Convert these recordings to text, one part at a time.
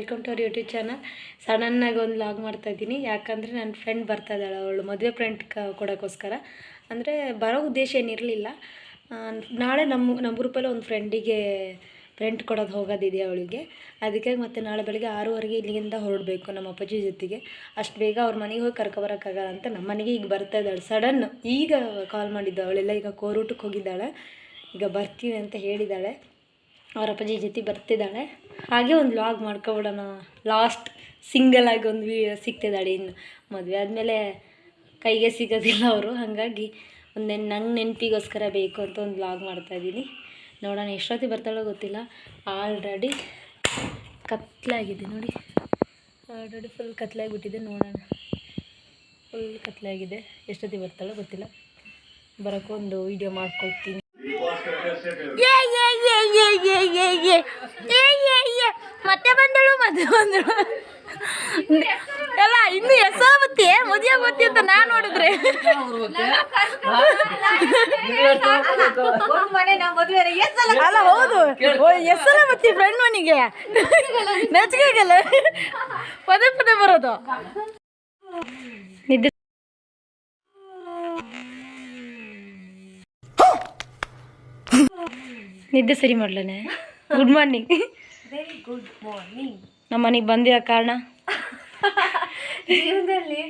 Welcome to our YouTube channel. ಸಡನ್ನಾಗಿ ಒಂದು log ಮಾಡ್ತಾಯಿದ್ದೀನಿ, ಯಾಕಂದರೆ ನನ್ನ ಫ್ರೆಂಡ್ ಬರ್ತಾ ಇದ್ದಾಳೆ. ಅವಳು ಮದುವೆ ಫ್ರೆಂಡ್ ಕೊಡೋಕ್ಕೋಸ್ಕರ, ಅಂದರೆ ಬರೋ ಉದ್ದೇಶ ಏನಿರಲಿಲ್ಲ. ನಾಳೆ ನಮ್ಮ ಗ್ರೂಪಲ್ಲಿ ಒಂದು ಫ್ರೆಂಡಿಗೆ ಫ್ರೆಂಡ್ ಕೊಡೋದು ಹೋಗೋದಿದೆ ಅವಳಿಗೆ. ಅದಕ್ಕೆ ಮತ್ತೆ ನಾಳೆ ಬೆಳಗ್ಗೆ 6:30 ಇಲ್ಲಿಂದ ಹೊರಡಬೇಕು ನಮ್ಮ ಅಪ್ಪಾಜಿ ಜೊತೆಗೆ. ಅಷ್ಟು ಬೇಗ ಅವ್ರ ಮನೆಗೆ ಹೋಗಿ ಕರ್ಕೊಬರೋಕ್ಕಾಗಲ್ಲ ಅಂತ ನಮ್ಮ ಮನೆಗೆ ಈಗ ಬರ್ತಾ ಇದ್ದಾಳೆ. ಸಡನ್ ಈಗ ಕಾಲ್ ಮಾಡಿದ್ದು. ಅವಳೆಲ್ಲ ಈಗ ಕೋರೂಟಕ್ಕೆ ಹೋಗಿದ್ದಾಳೆ, ಈಗ ಬರ್ತೀವಿ ಅಂತ ಹೇಳಿದ್ದಾಳೆ. ಅವ್ರ ಅಪ್ಪಾಜಿ ಜೊತೆ ಬರ್ತಿದ್ದಾಳೆ. ಹಾಗೆ ಒಂದು ಲಾಗ್ ಮಾಡ್ಕೊಬಿಡೋಣ. ಲಾಸ್ಟ್ ಸಿಂಗಲ್ ಆಗಿ ಒಂದು ಸಿಗ್ತಿದ್ದಾಳೆ. ಇನ್ನು ಮದುವೆ ಆದಮೇಲೆ ಕೈಗೆ ಸಿಗೋದಿಲ್ಲ ಅವರು, ಹಾಗಾಗಿ ಒಂದು ನಂಗೆ ನೆನಪಿಗೋಸ್ಕರ ಬೇಕು ಅಂತ ಒಂದು ಲಾಗ್ ಮಾಡ್ತಾಯಿದ್ದೀನಿ. ನೋಡೋಣ ಎಷ್ಟೊತ್ತಿಗೆ ಬರ್ತಾಳೋ ಗೊತ್ತಿಲ್ಲ. ಆಲ್ರೆಡಿ ಕತ್ಲಾಗಿದೆ ನೋಡಿ, ಆಲ್ರೆಡಿ ಫುಲ್ ಕತ್ಲಾಗಿಬಿಟ್ಟಿದೆ. ನೋಡೋಣ, ಫುಲ್ ಕತ್ಲಾಗಿದೆ. ಎಷ್ಟೊತ್ತಿಗೆ ಬರ್ತಾಳೋ ಗೊತ್ತಿಲ್ಲ. ಬರೋಕ್ಕೂ ಒಂದು ವೀಡಿಯೋ ಮಾಡ್ಕೊಳ್ತೀನಿ. ಮತ್ತೆ ಬಂದಳು ಎಲ್ಲ ಇನ್ನು ಹೆಸರು ಬತ್ತಿ ಮದುವೆ ಗೊತ್ತಿ ಅಂತ ನಾನು ನೋಡಿದ್ರೆ ಅಲ್ಲ ಹೌದು ಹೆಸರ ಬತ್ತಿ ಫ್ರೆಂಡ್ ಮನೆಗೆ ನೆಚ್ಕಾಗಲ್ಲ ಪದೇ ಪದೇ ಬರೋದು. ನಿದ್ದೆ ನಿದ್ದೆ ಸರಿ ಮಾಡ್ಲನೆ. Good morning. Very good morning. ನಮ್ಮ ಮನೆಗೆ ಬಂದಿರೋ ಕಾರಣ ಜೀವನದಲ್ಲಿ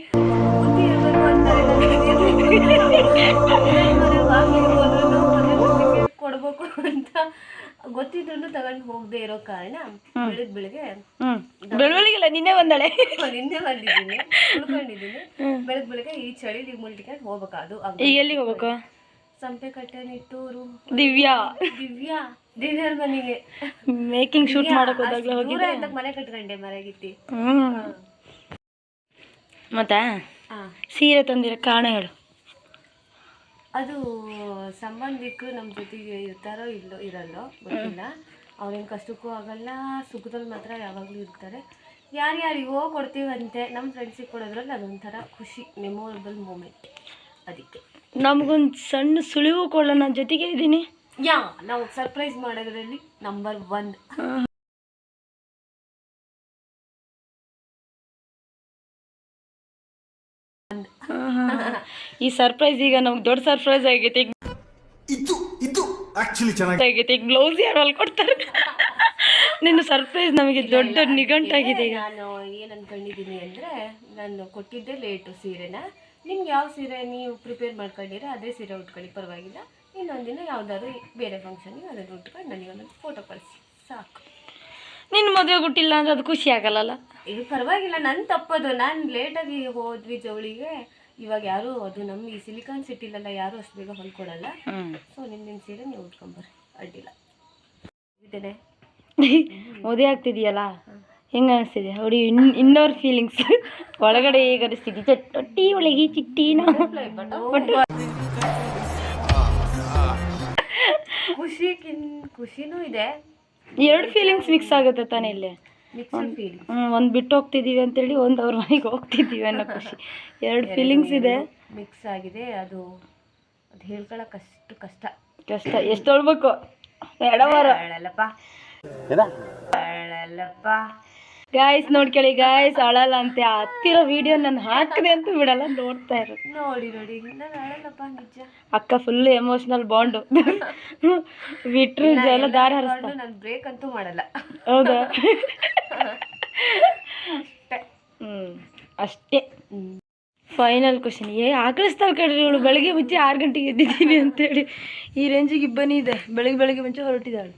ಕೊಡ್ಬೇಕು ಅಂತ ಗೊತ್ತಿದ್ರು ತಗೊಂಡು ಹೋಗದೆ ಇರೋ ಕಾರಣ ಬೆಳಿಗ್ಗೆ ಬೆಳವಣಿಗೆಲ್ಲ ನಿನ್ನೆ ಬಂದಾಳೆ. ನಿನ್ನೆ ಬಂದಿದ್ದೀನಿ, ಉಳ್ಕೊಂಡಿದ್ದೀನಿ. ಬೆಳಿಗ್ಗೆ ಈ ಚಳಿ ಮುಲ್ಟಿಗೆ ಹೋಗ್ಬೇಕು. ಅದು ಈಗ ಎಲ್ಲಿಗೆ ಹೋಗ್ಬೇಕು? ಸಂಪೆಕಟ್ಟೆ, ನಿಟ್ಟೂರು, ದಿವ್ಯಾರ ಮನೆಗೆ ಮೇಕಿಂಗ್ ಶೂಟ್ ಮಾಡಕ್ ಹೋದಾಗ್ಲೂ ಹೋಗಿದ್ದೆ. ಮನೆ ಕಟ್ಕೊಂಡೆ ಮರಗಿತ್ತಿ. ಮತ್ತೆ ಸೀರೆ ತಂದಿರೋ ಕಾರಣ ಹೇಳು. ಅದು ಸಂಬಂಧಿಕರು ನಮ್ಮ ಜೊತೆಗೆ ಇರ್ತಾರೋ ಇರಲ್ಲೋ ಗೊತ್ತಿಲ್ಲ. ಅವ್ರೇನು ಕಷ್ಟಕ್ಕೂ ಆಗಲ್ಲ, ಸುಖದಲ್ಲಿ ಮಾತ್ರ ಯಾವಾಗಲೂ ಇರ್ತಾರೆ. ಯಾರ್ಯಾರಿಗೋ ಕೊಡ್ತೀವಂತೆ. ನಮ್ಮ ಫ್ರೆಂಡ್ಸಿಗೆ ಕೊಡೋದ್ರಲ್ಲಿ ಅದೊಂಥರ ಖುಷಿ, ಮೆಮೊರೇಬಲ್ ಮೂಮೆಂಟ್. ಅದಕ್ಕೆ ನಮಗೊಂದು ಸಣ್ಣ ಸುಳಿವು ಕೊಡಲ್ಲ, ನಾನು ಜೊತೆಗೆ ಇದ್ದೀನಿ. ನಾವು ಸರ್ಪ್ರೈಸ್ ಮಾಡೋದ್ರಲ್ಲಿ ನಂಬರ್ 1. ಈ ಸರ್ಪ್ರೈಸ್ ಈಗ ನಮ್ಗೆ ದೊಡ್ಡ ಸರ್ಪ್ರೈಸ್ ಆಗೈತೆ. ಈಗ ಬ್ಲೌಸ್ ಯಾರು ಅಲ್ಲಿ ಕೊಡ್ತಾರೆ. ನಿನ್ನ ಸರ್ಪ್ರೈಸ್ ನಮಗೆ ದೊಡ್ಡ ನಿಘಂಟಾಗಿದೆ. ಈಗ ನಾನು ಏನು ಅನ್ಕೊಂಡಿದ್ದೀನಿ ಅಂದರೆ, ನಾನು ಕೊಟ್ಟಿದ್ದೆ ಲೇಟು ಸೀರೆನ. ನಿಮ್ಗೆ ಯಾವ ಸೀರೆ ನೀವು ಪ್ರಿಪೇರ್ ಮಾಡ್ಕೊಂಡಿರ ಅದೇ ಸೀರೆ ಉಟ್ಕೊಳ್ಳಿ, ಪರವಾಗಿಲ್ಲ. ಇನ್ನೊಂದಿನ ಯಾವುದಾದ್ರು ಬೇರೆ ಫಂಕ್ಷನಿಗೆ ಅದನ್ನು ಉಟ್ಕೊಂಡು ನನಗೊಂದು ಫೋಟೋ ಕಳಿಸಿ ಸಾಕು. ನಿನ್ನ ಮದುವೆ ಹುಟ್ಟಿಲ್ಲ ಅಂದ್ರೆ ಅದು ಖುಷಿ ಆಗಲ್ಲ. ಇದು ಪರವಾಗಿಲ್ಲ, ನನ್ನ ತಪ್ಪದು. ನಾನು ಲೇಟಾಗಿ ಹೋದ್ವಿ ಜವಳಿಗೆ. ಇವಾಗ ಯಾರು ಅದು ನಮ್ಮ ಈ ಸಿಲಿಕಾನ್ ಸಿಟಿಲೆಲ್ಲ ಯಾರು ಅಷ್ಟು ಬೇಗ ಹೊಲ್ಕೊಡಲ್ಲ. ಸೊ ನಿನ್ನ ಸೀರೆ ನೀವು ಉಟ್ಕೊಂಬರ್ರಿ, ಅಡ್ಡಿಲ್ಲ. ಇದ್ದೇನೆ ಮದುವೆ ಆಗ್ತಿದೆಯಲ್ಲ, ಹೆಂಗೆ ಅನಿಸ್ತಿದೆ ನೋಡಿ? ಇನ್ನೋರ್ ಫೀಲಿಂಗ್ಸ್ ಒಳಗಡೆ ಹೇಗೆ ಅನಿಸ್ತಿದೆ? ಚಟ್ಟಿ ಒಳಗೆ ಚಿಟ್ಟಿನ ಖುಷಿನೂ ಇದೆ. ಎರಡು ಫೀಲಿಂಗ್ಸ್ ಮಿಕ್ಸ್ ಆಗುತ್ತೆ ತಾನೇ ಇಲ್ಲಿ. ಒಂದು ಬಿಟ್ಟು ಹೋಗ್ತಿದ್ದೀವಿ ಅಂತೇಳಿ, ಒಂದು ಅವ್ರ ಮನೆಗೆ ಹೋಗ್ತಿದ್ದೀವಿ ಅನ್ನೋ ಖುಷಿ. ಎರಡು ಫೀಲಿಂಗ್ಸ್ ಇದೆ, ಮಿಕ್ಸ್ ಆಗಿದೆ. ಅದು ಹೇಳ್ಕೊಳಕ್ಕಷ್ಟು ಕಷ್ಟ. ಎಷ್ಟು ಹೇಳ್ಬೇಕು? ಎಡವಾರ ಗಾಯ್ಸ್ ನೋಡ್ಕೊಳ್ಳಿ ಗಾಯ್ಸ್, ಅಳಲ್ಲ ಅಂತೆ. ಹತ್ತಿರೋ ವಿಡಿಯೋ ನಾನು ಹಾಕಿದೆ ಅಂತ ಬಿಡಲ್ಲ, ನೋಡ್ತಾ ಇರೋದು. ನೋಡಿ ನಾನು ಅಳಲ್ಲಪ್ಪ, ನಿಜ. ಅಕ್ಕ ಫುಲ್ ಎಮೋಷನಲ್ ಬಾಂಡು. ಬಿಟ್ರು ಎಲ್ಲ ದಾರ ಹರಿಸ್ತಾ. ನಾನು ಬ್ರೇಕ್ ಅಂತೂ ಮಾಡಲ್ಲ. ಹೌದಾ? ಅಷ್ಟೇ. Final question. ಆಕಳಿಸ್ತಾಳೆ ಕಡ್ರಿ ಇವಳು. ಬೆಳಗ್ಗೆ ಮುಂಚೆ 6 ಗಂಟೆಗೆ ಎದ್ದಿದ್ದೀನಿ ಅಂತೇಳಿ ಈ ರೇಂಜಿಗೆ ಇಬ್ಬನಿ ಇದೆ. ಬೆಳಗ್ಗೆ ಮುಂಚೆ ಹೊರಟಿದ್ದಾಳೆ.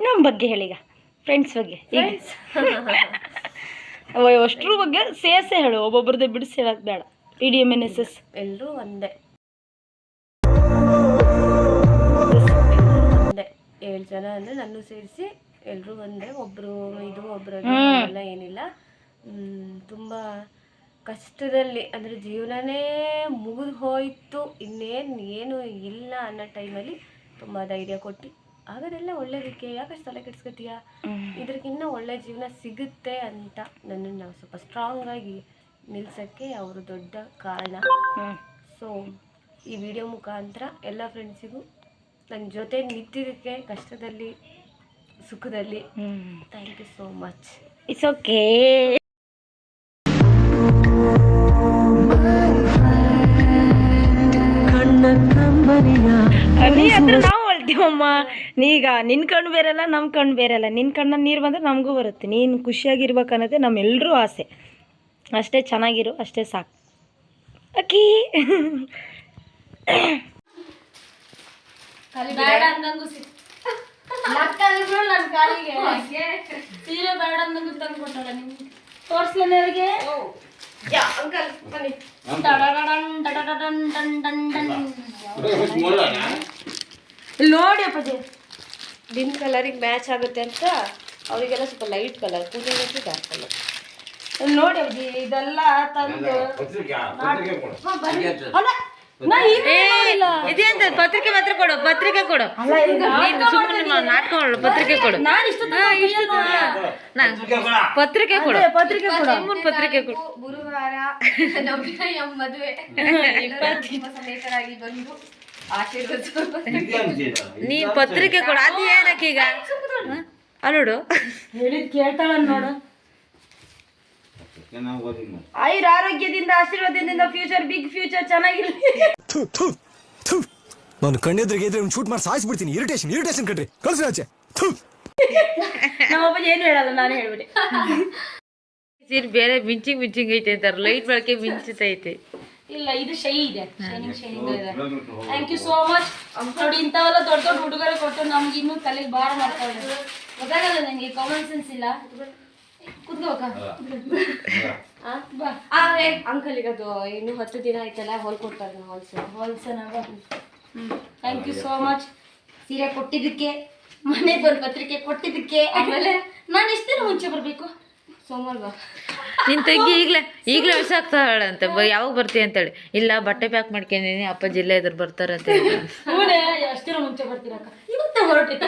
ನಮ್ಮ ಬಗ್ಗೆ ಹೇಳೀಗ, ಫ್ರೆಂಡ್ಸ್ ಬಗ್ಗೆ. ಅಷ್ಟ್ರ ಬಗ್ಗೆ ಸೇಸೆ ಹೇಳು, ಒಬ್ಬೊಬ್ರದ್ದೇ ಬಿಡಿಸಿ ಹೇಳೋದು ಬೇಡ. PDMNSS ಎಲ್ಲರೂ ಒಂದೇ. 7 ಜನ ಅಂದರೆ ನನ್ನ ಸೇರಿಸಿ ಎಲ್ಲರೂ ಒಂದೇ. ಒಬ್ಬರು ಇದು ಒಬ್ಬರು ಎಲ್ಲ ಏನಿಲ್ಲ. ತುಂಬ ಕಷ್ಟದಲ್ಲಿ, ಅಂದರೆ ಜೀವನನೇ ಮುಗಿದು ಹೋಯಿತು, ಇನ್ನೇನು ಇಲ್ಲ ಅನ್ನೋ ಟೈಮಲ್ಲಿ ತುಂಬ ಧೈರ್ಯ ಕೊಟ್ಟು ಆಗೋದೆಲ್ಲ ಒಳ್ಳೇದಕ್ಕೆ, ಯಾಕಷ್ಟು ತಲೆ ಕೆಡಿಸ್ಕೊತೀಯ, ಇದ್ರಕ್ಕಿಂತ ಒಳ್ಳೆ ಜೀವನ ಸಿಗುತ್ತೆ ಅಂತ ನನ್ನನ್ನು ಸ್ವಲ್ಪ ಸ್ಟ್ರಾಂಗಾಗಿ ನಿಲ್ಸೋಕ್ಕೆ ಅವರು ದೊಡ್ಡ ಕಾರಣ. ಸೊ ಈ ವಿಡಿಯೋ ಮುಖಾಂತರ ಎಲ್ಲ ಫ್ರೆಂಡ್ಸಿಗೂ ನನ್ನ ಜೊತೆ ನಿಂತಿದ್ದಕ್ಕೆ, ಕಷ್ಟದಲ್ಲಿ ಸುಖದಲ್ಲಿ. Thank you so much. It's okay. ನೀ ಹತ್ರ ನಾವು ಹೊಳ್ತೀವಮ್ಮ. ಈಗ ನಿನ್ನ ಕಣ್ಣು ಬೇರೆಲ್ಲ, ನಮ್ಮ ಕಣ್ಣು ಬೇರೆಲ್ಲ. ನಿನ್ನ ಕಣ್ಣಲ್ಲಿ ನೀರು ಬಂದರೆ ನಮಗೂ ಬರುತ್ತೆ. ನೀನು ಖುಷಿಯಾಗಿರ್ಬೇಕು ಅನ್ನೋದೇ ನಮ್ಮೆಲ್ಲರೂ ಆಸೆ. ಅಷ್ಟೇ ಚೆನ್ನಾಗಿರು, ಅಷ್ಟೇ ಸಾಕು. ಅಕ್ಕಿ ಬೇಡ ಅಂದಂಗೂ ನನ್ನ ಕಾಲಿಗೆ ಸೀರೆ ಬೇಡ ಅಂದಂಗೂ ತಂದು ಕೊಟ್ಟಲ್ಲ ನಿಮ್ಗೆ. ತೋರಿಸ್ಲೇನೆ ಅವ್ರಿಗೆ. ಅಂಕಲ್ ಬನ್ನಿ. ನೋಡಿ ಅಪ್ಪಾಜಿ, ನಿಮ್ ಕಲರಿಗೆ ಮ್ಯಾಚ್ ಆಗುತ್ತೆ ಅಂತ ಅವರಿಗೆಲ್ಲ ಸ್ವಲ್ಪ ಲೈಟ್ ಕಲರ್, ಪೂಜೆಗೆ ಡಾರ್ಕ್ ಕಲರ್. ನೋಡಿ ಅಜ್ಜಿ, ಇದೆಲ್ಲ ತಂದು ಇದೇಂತ ಪತ್ರಿಕೆ ಮಾತ್ರ ಕೊಡು, ಪತ್ರಿಕೆ ಕೊಡು. ನಾಟಕ ಮಾಡು, ಪತ್ರಿಕೆ ಕೊಡು. ಪತ್ರಿಕೆ ಕೊಡು, ಪತ್ರಿಕೆ ಕೊಡು, ಪತ್ರಿಕೆ ಕೊಡು. ಗುರುವಾರ ನಮ್ಮ ಮದುವೆ ಸಮೇತರಾಗಿ ಬಂದು ಆಶೀರ್ವಾದ. ನೀ ಪತ್ರಿಕೆ ಕೊಡು. ಅದು ಏನಕ್ಕೆ ಈಗ ನೋಡು, ಹೇಳಿದ್ ಕೇಳ್ತಾಳ ನೋಡು. ಆಯುರ್ ಆರೋಗ್ಯದಿಂದ ಆಶೀರ್ವಾದದಿಂದ ಫ್ಯೂಚರ್, ಬಿಗ್ ಫ್ಯೂಚರ್ ಚೆನ್ನಾಗಿರ್ಲಿ. ನಾನು ಕಣ್ಣೆದ್ರಿಗೆ ಇದ್ರೆ ಶೂಟ್ ಮಾಡಿ ಸಾಯಿಸ್ಬಿಡ್ತೀನಿ. ಇರಿಟೇಷನ್ ಕಣ್ರಿ, ಕಳ್ಸಿ ಆಚೆ. ನಮ್ಮಪ್ಪ ಏನು ಹೇಳಲ್ಲ, ನಾನು ಹೇಳ್ಬಿಟ್ಟೆ. ಸೀರೆ ಬೇರೆ ಮಿಂಚಿಂಗ್ ಐತೆ ಅಂತಾರೆ. ಲೈಟ್ ಬೆಳಕೆ ಮಿಂಚುತ್ತೈತೆ. ಇಲ್ಲ, ಇದು ಶೈ ಇದೆ, ಶೈನಿಂಗ್ ಇದೆ. Thank you so much. ನೋಡಿ, ಇಂಥವೆಲ್ಲ ದೊಡ್ಡ ದೊಡ್ಡ ಹುಡುಗರು ಕೊಟ್ಟು ನಮ್ಗೆ ಇನ್ನೂ ತಲೆಗೆ ಭಾರ ಮಾಡ್ತಾವೆ. ಗೊತ್ತಾಗಲ್ಲ ನನಗೆ, ಕಾಮನ್ ಸೆನ್ಸ್ ಇಲ್ಲ. ಕುತ್ಕೋಕ ಅಂಕಲ್ ಈಗ ಅದು ಇನ್ನು 10 ದಿನ ಆಯ್ತಲ್ಲ, ಹೊಲ್ಕೊಡ್ತಾರೆ ಹೊಲ್ಸನ. Thank you so much. ಸೀರೆ ಕೊಟ್ಟಿದ್ದಕ್ಕೆ, ಮನೆ ಬಂದು ಪತ್ರಿಕೆ ಕೊಟ್ಟಿದ್ದಕ್ಕೆ. ಆಮೇಲೆ ನಾನು ಎಷ್ಟು ದಿನ ಮುಂಚೆ ಬರಬೇಕು? ಸೋಮವಾರ ಬಾ. ನಿನ್ ತಂಗಿ ಈಗಲೇ ಮಿಸ್ ಆಗ್ತಾಳಂತೆ. ಯಾವಾಗ ಬರ್ತೀಯ ಅಂತೇಳಿ. ಇಲ್ಲ, ಬಟ್ಟೆ ಪ್ಯಾಕ್ ಮಾಡ್ಕೊಂಡಿನಿ, ಅಪ್ಪ ಜಿಲ್ಲೆ ಎದುರು ಬರ್ತಾರೆ ಅಂತ ಹೇಳಿ. ಎಷ್ಟು ದಿನ ಮುಂಚೆ ಬರ್ತೀರಕ್ಕ? ಇವತ್ತ ಹೊರಟಿದ್ದ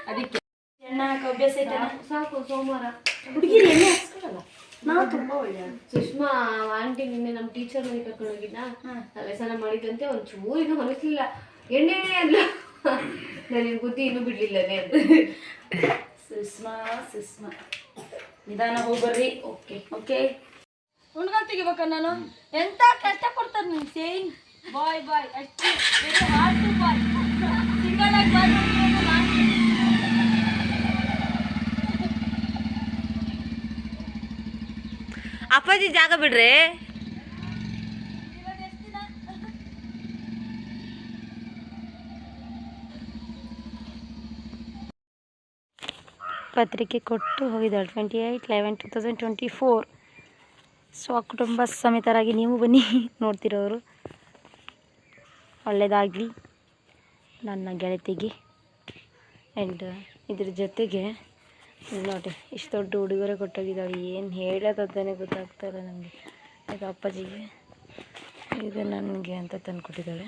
ಅದಕ್ಕೆ ಎಣ್ಣೆ ಹಾಕೋ ಅಭ್ಯಾಸ ಐತೆ. ಸಾಕು, ಸೋಮವಾರ. ಹುಡುಗಿರು ಎಣ್ಣೆ ಹಾಕ್ಸ್ಕೊಳಲ್ಲ, ನಾವು ತುಂಬಾ ಒಳ್ಳೆಯ. ಸುಷ್ಮಾ ಆಂಟಿ ನಿನ್ನೆ ನಮ್ಮ ಟೀಚರ್ ಮನೆ ಕರ್ಕೊಂಡು ಹೋಗಿದ್ನ, ತಲೆ ಸ್ನಾನ ಮಾಡಿದಂತೆ ಒಂಚೂರು ಇನ್ನೂ ಹೊಲಿಸ್ಲಿಲ್ಲ. ಎಣ್ಣೆ ಅಲ್ಲ, ನನಗೆ ಬುದ್ಧಿ ಇನ್ನೂ ಬಿಡ್ಲಿಲ್ಲನೇ. ಸುಷ್ಮಾ ನಿಧಾನ ಹೋಗ್ಬರ್ರಿ. ಓಕೆ ಉಣ್ಕೊಂಡು ತೆಗಿಬೇಕ ನಾನು. ಎಂತ ಕಷ್ಟ ಕೊಡ್ತಾರೆ ನೀನು. ಸೇಯಿಂಗ್ ಬಾಯ್ ಅಷ್ಟು ಹಾರ್ಡ್ ಟು ಬಾಯ್. ಸಿಂಗಲ್ ಆಗಿ ಬಾಯ್ ಅಪ್ಪಾಜಿ ಜಾಗ ಬಿಡ್ರಿ. ಪತ್ರಿಕೆ ಕೊಟ್ಟು ಹೋಗಿದ್ದಾಳೆ 28/11/2024. ಸೊ ಕುಟುಂಬ ಸಮೇತರಾಗಿ ನೀವು ಬನ್ನಿ, ನೋಡ್ತಿರೋರು. ಒಳ್ಳೆಯದಾಗಲಿ ನನ್ನ ಗೆಳತಿಗೆ. ಆ್ಯಂಡ್ ಇದ್ರ ಜೊತೆಗೆ ನೋಡಿ, ಇಷ್ಟು ದೊಡ್ಡ ಉಡುಗೊರೆ ಕೊಟ್ಟೋಗಿದ್ದಾಳೆ. ಏನು ಹೇಳೋದಂತಾನೆ ಗೊತ್ತಾಗ್ತಾಯಿಲ್ಲ ನನಗೆ. ಇದು ಅಪ್ಪಾಜಿಗೆ, ಇದು ನನಗೆ ಅಂತ ತಂದು ಕೊಟ್ಟಿದ್ದಾಳೆ.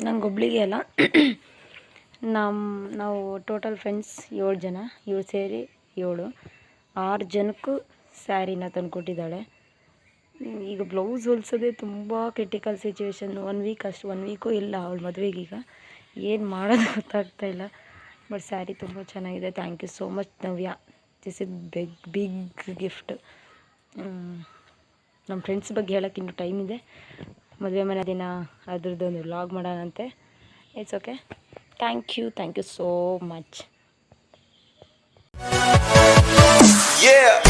ನಂಗೊಬ್ಳಿಗೆ ಅಲ್ಲ, ನಾವು ಟೋಟಲ್ ಫ್ರೆಂಡ್ಸ್ 7 ಜನ, ಇವ್ರು ಸೇರಿ 6 ಜನಕ್ಕೂ ಸ್ಯಾರಿನ ತಂದು ಕೊಟ್ಟಿದ್ದಾಳೆ. ಈಗ ಬ್ಲೌಸ್ ಹೊಲ್ಸೋದೇ ತುಂಬ ಕ್ರಿಟಿಕಲ್ ಸಿಚುವೇಶನ್. 1 ವೀಕು ಇಲ್ಲ ಅವಳ ಮದುವೆಗೀಗ. ಏನು ಮಾಡೋದು ಗೊತ್ತಾಗ್ತಾಯಿಲ್ಲ. ಬಟ್ ಸ್ಯಾರಿ ತುಂಬ ಚೆನ್ನಾಗಿದೆ. Thank you so much Navya. This is big gift. ನಮ್ಮ ಫ್ರೆಂಡ್ಸ್ ಬಗ್ಗೆ ಹೇಳೋಕ್ಕೆ ಇನ್ನೂ ಟೈಮ್ ಇದೆ. ಮದುವೆ ಮನೆ ದಿನ ಅದ್ರದ್ದೊಂದು ವ್ಲಾಗ್ ಮಾಡೋಣಂತೆ. It's okay. Thank you so much. Yeah.